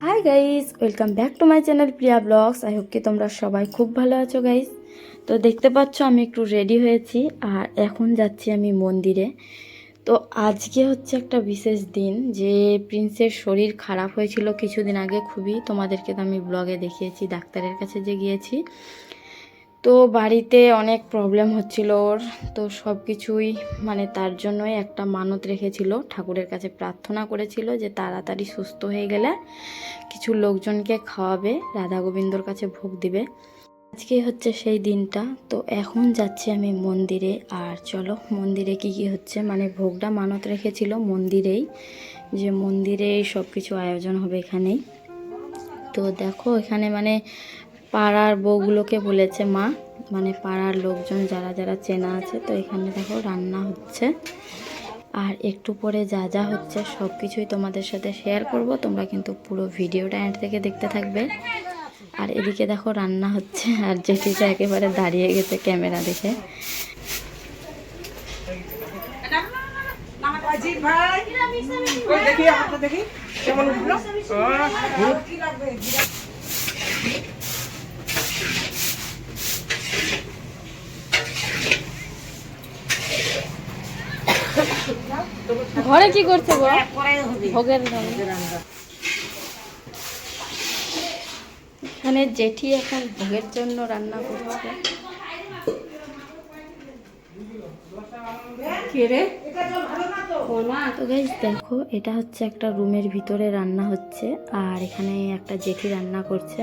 High guys, welcome back to my channel Priya blogs. I hope কি তোমরা সবাই খুব ভালো আছো গাইস। তো দেখতে পাচ্ছ আমি একটু রেডি হয়েছি আর এখন যাচ্ছি আমি মন্দিরে। তো আজকে হচ্ছে একটা বিশেষ দিন, যে প্রিন্সের শরীর খারাপ হয়েছিল কিছুদিন আগে খুবই, তোমাদেরকে তো আমি ব্লগে দেখিয়েছি ডাক্তারের কাছে যে গিয়েছি। তো বাড়িতে অনেক প্রবলেম হচ্ছিল ওর, তো সব কিছুই তার জন্যই একটা মানত রেখেছিল, ঠাকুরের কাছে প্রার্থনা করেছিল যে তাড়াতাড়ি সুস্থ হয়ে গেলে কিছু লোকজনকে খাওয়াবে, রাধা গোবিন্দর কাছে ভোগ দিবে। আজকে হচ্ছে সেই দিনটা। তো এখন যাচ্ছি আমি মন্দিরে। আর চলো মন্দিরে কি কি হচ্ছে, ভোগটা মানত রেখেছিল মন্দিরেই, যে মন্দিরেই সব কিছু আয়োজন হবে এখানেই। তো দেখো এখানে পাড়ার বউগুলোকে বলেছে মা, পাড়ার লোকজন যারা যারা চেনা আছে, তো এখানে দেখো রান্না হচ্ছে। আর একটু পরে যা যা হচ্ছে সব কিছুই তোমাদের সাথে শেয়ার করব, তোমরা কিন্তু পুরো ভিডিওটা এন্ড থেকে দেখতে থাকবে। আর এদিকে দেখো রান্না হচ্ছে, আর জেঠিটা একেবারে দাঁড়িয়ে গেছে ক্যামেরা দেখে। ঘরে কি করছে গো? ভোগের এখানে জেঠি এখন ভোগের জন্য রান্না করছে। তো গাইস দেখো, এটা হচ্ছে একটা রুমের ভিতরে রান্না হচ্ছে, আর এখানে একটা জেঠি রান্না করছে।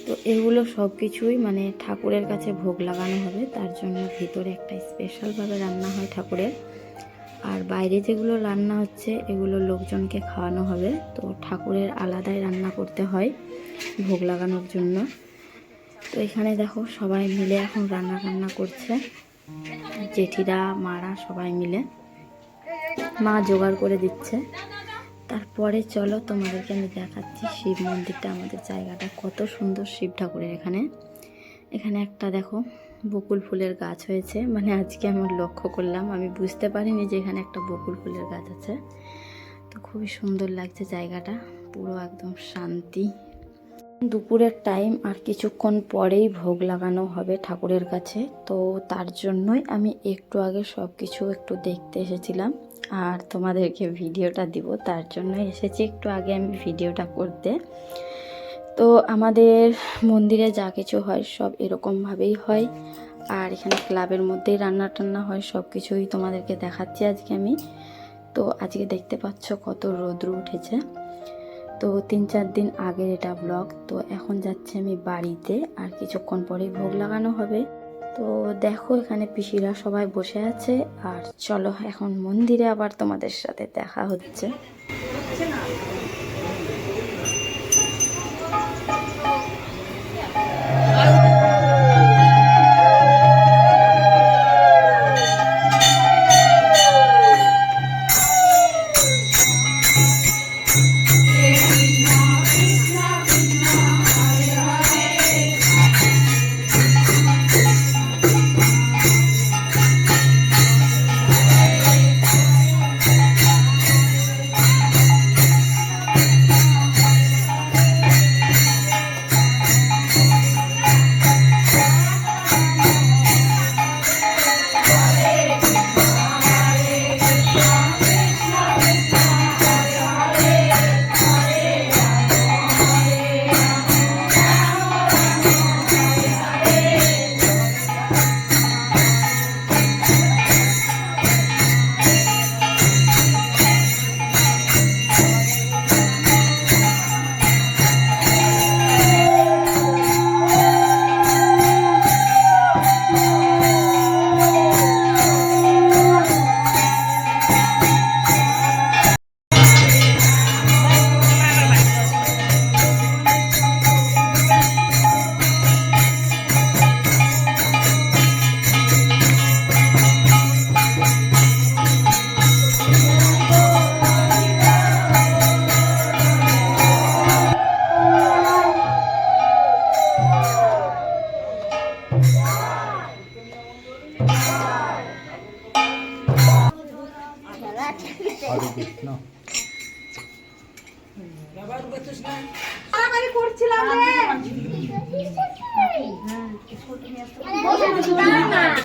তো এগুলো সব কিছুই ঠাকুরের কাছে ভোগ লাগানো হবে, তার জন্য ভিতরে একটা স্পেশালভাবে রান্না হয় ঠাকুরের। আর বাইরে যেগুলো রান্না হচ্ছে এগুলো লোকজনকে খাওয়ানো হবে। তো ঠাকুরের আলাদাই রান্না করতে হয় ভোগ লাগানোর জন্য। তো এখানে দেখো সবাই মিলে এখন রান্না করছে, জেঠিরা মারা সবাই মিলে, মা জোগাড় করে দিচ্ছে। তারপরে চলো তোমাদেরকে আমি দেখাচ্ছি শিব মন্দিরটা, আমাদের জায়গাটা কত সুন্দর শিব ঠাকুরের। এখানে একটা দেখো বকুল ফুলের গাছ হয়েছে, আজকে আমি লক্ষ্য করলাম, আমি বুঝতে পারিনি যে এখানে একটা বকুল ফুলের গাছ আছে। তো খুবই সুন্দর লাগছে জায়গাটা, পুরো একদম শান্তি। দুপুরের টাইম, আর কিছুক্ষণ পরেই ভোগ লাগানো হবে ঠাকুরের কাছে। তো তার জন্যই আমি একটু আগে সব কিছু একটু দেখতে এসেছিলাম, আর তোমাদেরকে ভিডিওটা দিব, তার জন্যই এসেছি একটু আগে আমি ভিডিওটা করতে। তো আমাদের মন্দিরে যা কিছু হয় সব এরকমভাবেই হয়, আর এখানে ক্লাবের মধ্যেই রান্না টান্না হয়, সব কিছুই তোমাদেরকে দেখাচ্ছি আজকে আমি। তো আজকে দেখতে পাচ্ছ কত রৌদ্র উঠেছে। তো 3-4 দিন আগের এটা ব্লগ। তো এখন যাচ্ছি আমি বাড়িতে, আর কিছুক্ষণ পরেই ভোগ লাগানো হবে। তো দেখো এখানে পিসিরা সবাই বসে আছে, আর চলো এখন মন্দিরে আবার তোমাদের সাথে দেখা হচ্ছে।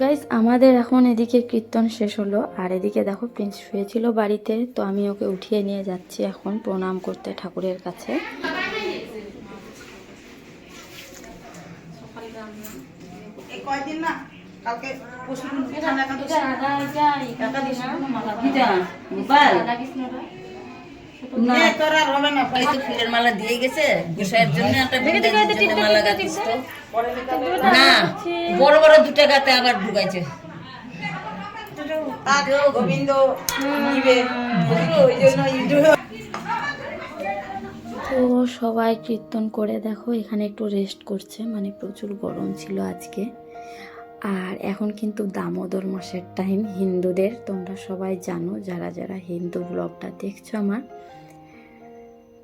গাইস আমাদের এখন এদিকে কীর্তন শেষ হলো, আর এদিকে দেখো প্রিন্স শুয়েছিল বাড়িতে, তো আমি ওকে উঠিয়ে নিয়ে যাচ্ছি এখন প্রণাম করতে ঠাকুরের কাছে। ফুলের মালা দিয়ে গেছে গোসাইয়ের জন্য, একটা মালা গাছিস তো না, বড় বড় 2 টাকাতে আবার ঢুকাইছে। গোবিন্দ তো সবাই কীর্তন করে দেখো এখানে একটু রেস্ট করছে, মানে প্রচুর গরম ছিল আজকে। আর এখন কিন্তু দামোদর মাসের টাইম হিন্দুদের, তোমরা সবাই জানো যারা যারা হিন্দু ব্লগটা দেখছো আমার।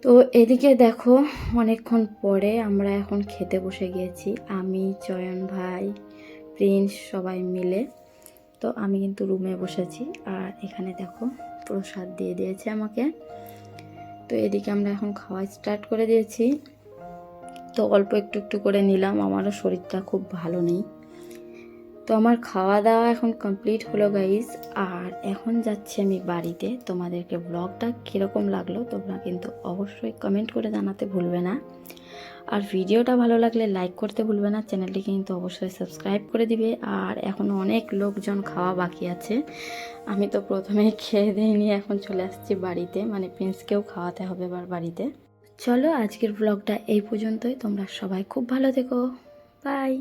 তো এদিকে দেখো অনেকক্ষণ পরে আমরা এখন খেতে বসে গিয়েছি, আমি, চয়ন ভাই, প্রিন্স সবাই মিলে। তো আমি কিন্তু রুমে বসেছি, আর এখানে দেখো প্রসাদ দিয়ে দিয়েছে আমাকে। তো এদিকে আমরা এখন খাওয়া স্টার্ট করে দিয়েছি। তো অল্প একটু একটু করে নিলাম, আমারও শরীরটা খুব ভালো নেই। তো আমার খাওয়া দাওয়া এখন কমপ্লিট হলো গাইস, আর এখন যাচ্ছি আমি বাড়িতে। তোমাদেরকে ব্লগটা কীরকম লাগলো তোমরা কিন্তু অবশ্যই কমেন্ট করে জানাতে ভুলবে না, আর ভিডিওটা ভালো লাগলে লাইক করতে ভুলবে না, চ্যানেলটিকে কিন্তু অবশ্যই সাবস্ক্রাইব করে দিবে। আর এখনও অনেক লোকজন খাওয়া বাকি আছে, আমি তো প্রথমেই খেয়ে দিইনি, এখন চলে আসছি বাড়িতে, মানে প্রিন্সকেও খাওয়াতে হবে এবার বাড়িতে। চলো আজকের ব্লগটা এই পর্যন্তই, তোমরা সবাই খুব ভালো থেকো, বাই।